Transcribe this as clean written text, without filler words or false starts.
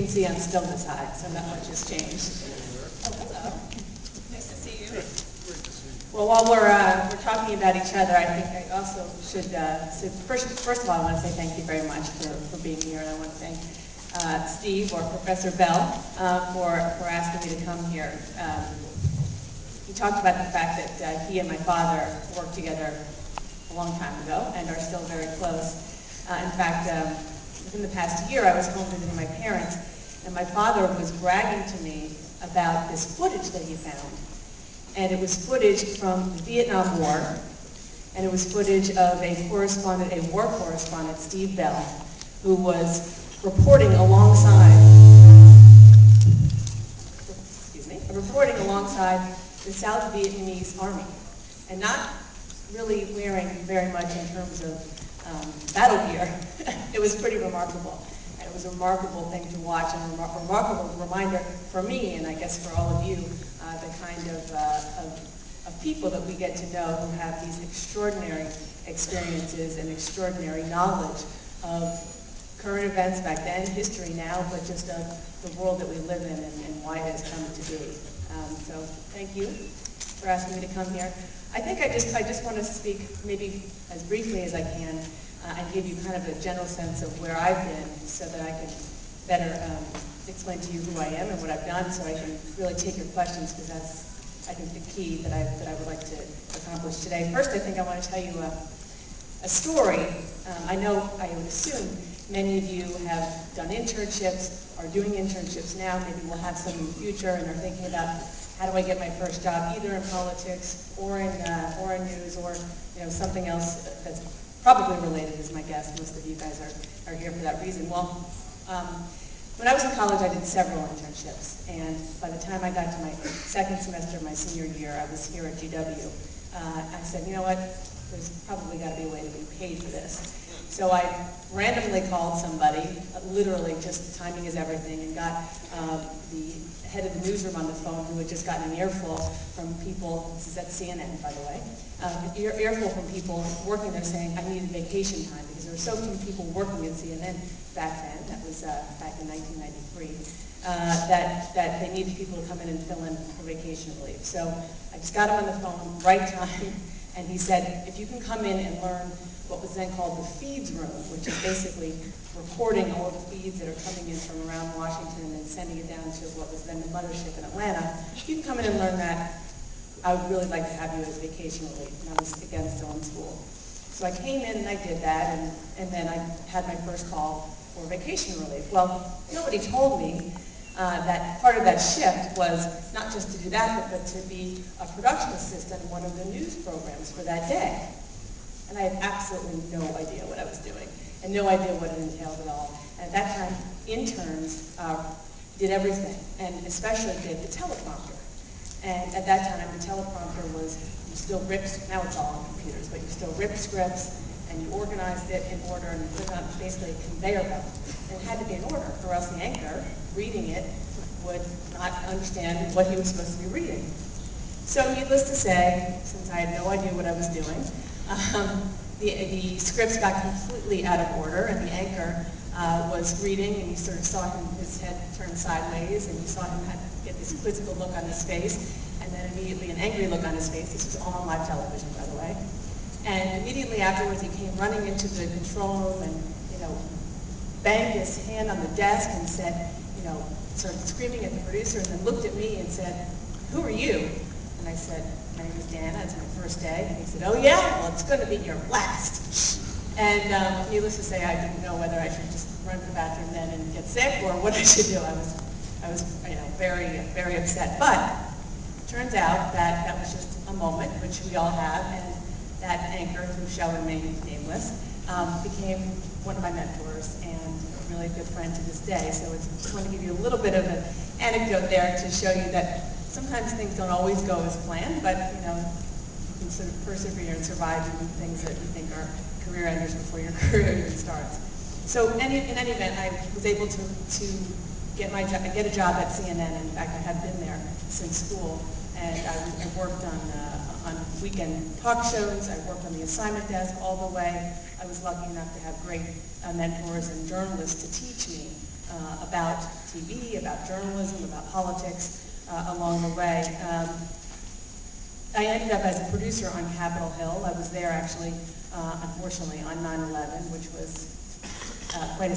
can see, I'm still this high, so not much has changed. Oh, hello. Nice to see you. Well, while we're talking about each other, I think I also should say, first of all, I want to say thank you very much for being here, and I want to thank Steve, or Professor Bell, for asking me to come here. He talked about the fact that he and my father worked together a long time ago and are still very close. In fact, within the past year, I was home visiting my parents, and my father was bragging to me about this footage that he found. And it was footage from the Vietnam War, and it was footage of a war correspondent, Steve Bell, who was reporting alongside the South Vietnamese army, and not really wearing very much in terms of battle gear. It was pretty remarkable. And it was a remarkable thing to watch, and a remarkable reminder for me, and I guess for all of you, the kind of people that we get to know who have these extraordinary experiences and extraordinary knowledge of current events back then, history now, but just of the world that we live in and why it has come to be. So thank you for asking me to come here. I think I just want to speak maybe as briefly as I can and give you kind of a general sense of where I've been so that I can better explain to you who I am and what I've done, so I can really take your questions, because that's, I think, the key that I would like to accomplish today. First, I think I want to tell you a story. I would assume many of you have done internships, are doing internships now, maybe we'll have some in the future, and are thinking about how do I get my first job, either in politics or in news, or something else that's probably related, is my guess. Most of you guys are here for that reason. Well, when I was in college, I did several internships, and by the time I got to my second semester of my senior year, I was here at GW. I said, you know what, there's probably got to be a way to be paid for this. So I randomly called somebody, literally just timing is everything, and got the head of the newsroom on the phone, who had just gotten an earful from people, this is at CNN, by the way, earful from people working there saying, I needed vacation time, because there were so few people working at CNN back then, that was back in 1993, that they needed people to come in and fill in for vacation leave. So I just got him on the phone, right time, and he said, if you can come in and learn what was then called the feeds room, which is basically recording all of the feeds that are coming in from around Washington and sending it down to what was then the mothership in Atlanta. If you can come in and learn that, I would really like to have you as vacation relief. And I was, again, still in school. So I came in and I did that, and then I had my first call for vacation relief. Well, nobody told me that part of that shift was not just to do that, but to be a production assistant in one of the news programs for that day. And I had absolutely no idea what I was doing, and no idea what it entailed at all. And at that time, interns did everything, and especially did the teleprompter. And at that time, the teleprompter was, you still ripped, now it's all on computers, but you still ripped scripts, and you organized it in order, and put it on basically a conveyor belt. And it had to be in order, or else the anchor, reading it, would not understand what he was supposed to be reading. So needless to say, since I had no idea what I was doing, the scripts got completely out of order, and the anchor was reading, and you sort of saw him, his head turned sideways, and you saw him get this quizzical look on his face, and then immediately an angry look on his face. This was all on live television, by the way. And immediately afterwards, he came running into the control room and, banged his hand on the desk and said, sort of screaming at the producer, and then looked at me and said, who are you? And I said, my name is Dana, it's my first day. And he said, oh yeah? Well, it's going to be your last. And needless to say, I didn't know whether I should just run to the bathroom then and get sick, or what I should do. I was very, very upset. But it turns out that that was just a moment, which we all have, and that anchor, who shall remain nameless, became one of my mentors and a really good friend to this day. So I just want to give you a little bit of an anecdote there to show you that sometimes things don't always go as planned, but you can sort of persevere and survive and do things that you think are career enders before your career even starts. So in any event, I was able to get a job at CNN. In fact, I had been there since school, and I worked on weekend talk shows. I worked on the assignment desk all the way. I was lucky enough to have great mentors and journalists to teach me about TV, about journalism, about politics along the way. I ended up as a producer on Capitol Hill. I was there actually, unfortunately, on 9/11, which was quite a